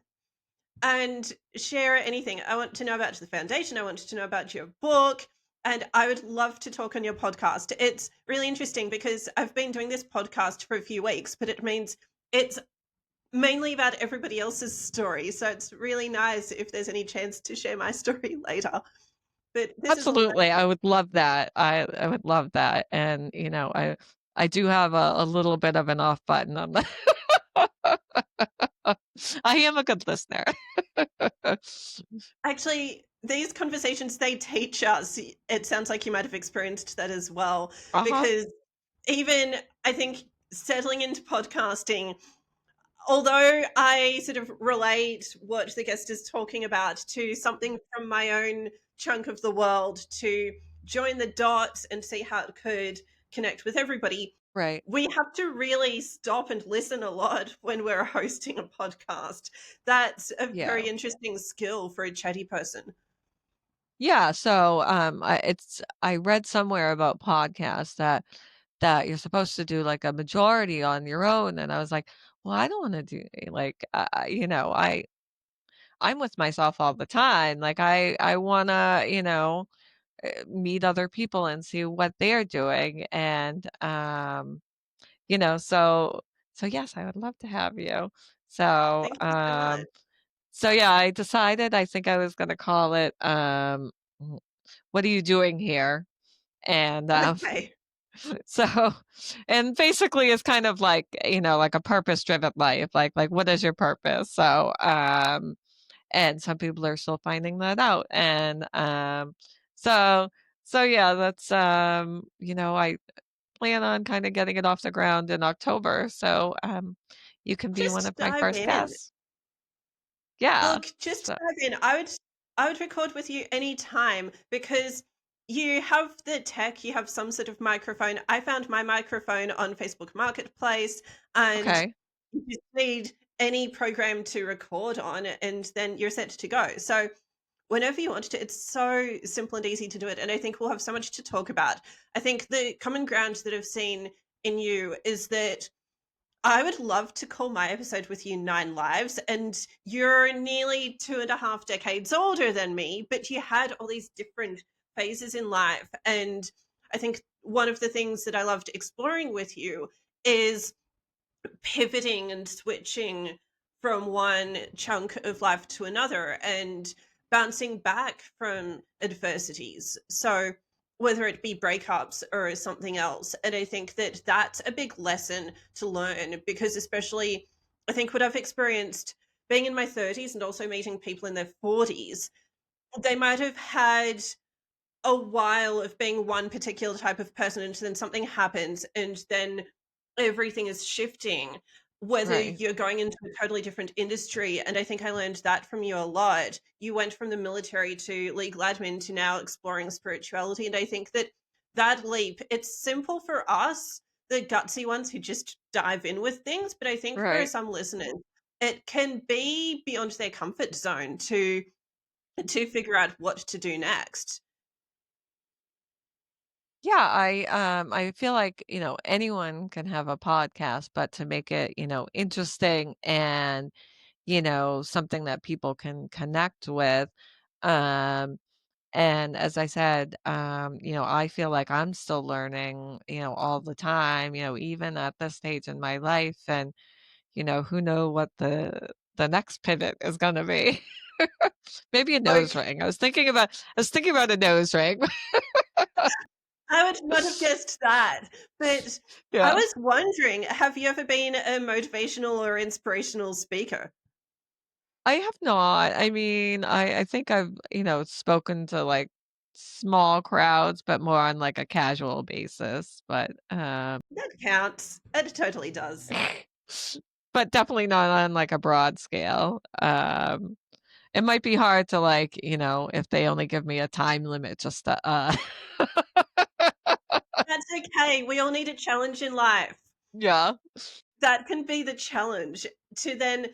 And share anything. I want to know about the foundation. I want to know about your book. And I would love to talk on your podcast. It's really interesting because I've been doing this podcast for a few weeks, but it means it's mainly about everybody else's story. So it's really nice if there's any chance to share my story later. But this is Absolutely, I would love that. I would love that, and, I do have a little bit of an off button on that. I am a good listener. actually, these conversations, they teach us. It sounds like you might have experienced that as well, Uh-huh. because even I think settling into podcasting, although I sort of relate what the guest is talking about to something from my own chunk of the world to join the dots and see how it could connect with everybody, Right. We have to really stop and listen a lot when we're hosting a podcast. That's a Yeah. very interesting skill for a chatty person. Yeah, so, I read somewhere about podcasts that you're supposed to do, like, a majority on your own, and I was like, "Well, I don't wanna do like, I'm with myself all the time, like, I wanna, meet other people and see what they're doing, and, so yes, I would love to have you. So, Thank you so much. yeah, I decided I think I was gonna call it, "What are you doing here?" And, Okay. so and basically it's kind of like, like a purpose-driven life, like, what is your purpose? So, and some people are still finding that out, and, so yeah, that's, I plan on kinda getting it off the ground in October, so, you can be one Just of my dive first in. guests. Yeah, Look, just so dive in. I would record with you anytime because you have the tech, you have some sort of microphone. I found my microphone on Facebook Marketplace, and okay, you just need any program to record on and then you're set to go. So whenever you want to, it's so simple and easy to do it. And I think we'll have so much to talk about. I think the common ground that I've seen in you is that I would love to call my episode with you 9 lives, and you're nearly 2.5 decades older than me, but you had all these different phases in life. And I think one of the things that I loved exploring with you is pivoting and switching from one chunk of life to another and bouncing back from adversities. So, whether it be breakups or something else. And I think that that's a big lesson to learn because, especially, I think what I've experienced being in my 30s and also meeting people in their 40s, they might have had a while of being one particular type of person and then something happens and then everything is shifting, whether right, you're going into a totally different industry. And I think I learned that from you a lot. You went from the military to legal admin to now exploring spirituality. And I think that that leap, it's simple for us, the gutsy ones who just dive in with things. But I think for right. some listeners, it can be beyond their comfort zone to figure out what to do next. Yeah, I feel like, anyone can have a podcast, but to make it, interesting and, something that people can connect with. Um, and as I said, I feel like I'm still learning, all the time, even at this stage in my life and, who know what the next pivot is gonna be. Maybe a nose Like, ring. I was thinking about a nose ring. I would not have guessed that. But I Yeah. was wondering, have you ever been a motivational or inspirational speaker? I have not. I mean, I think I've, spoken to, like, small crowds, but more on, like, a casual basis, That counts. It totally does. but definitely not on, like, a broad scale. It might be hard to, like, if they only give me a time limit just to, That's okay. We all need a challenge in life. Yeah, That can be the challenge to then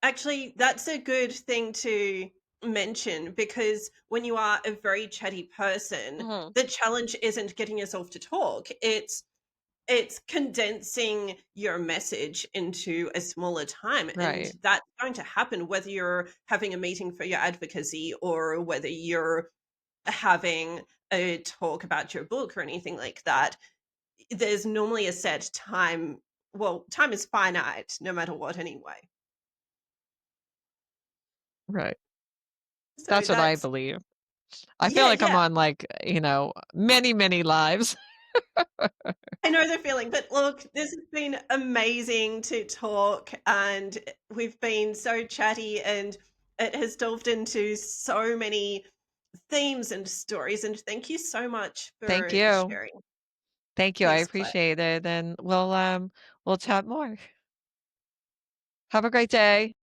actually, that's a good thing to mention because when you are a very chatty person, mhm, the challenge isn't getting yourself to talk. It's condensing your message into a smaller time, and right, that's going to happen whether you're having a meeting for your advocacy or whether you're having a talk about your book or anything like that. There's normally a set time. Well, time is finite no matter what anyway. right. So That's what I that's believe. I feel yeah, like I'm yeah. on, like, many, many lives. I know the feeling, but look, this has been amazing to talk, and we've been so chatty, and it has delved into so many themes and stories. And thank you so much Thank for you. sharing. Thank you, I Thanks, Claire. appreciate it, and we'll chat more. Have a great day.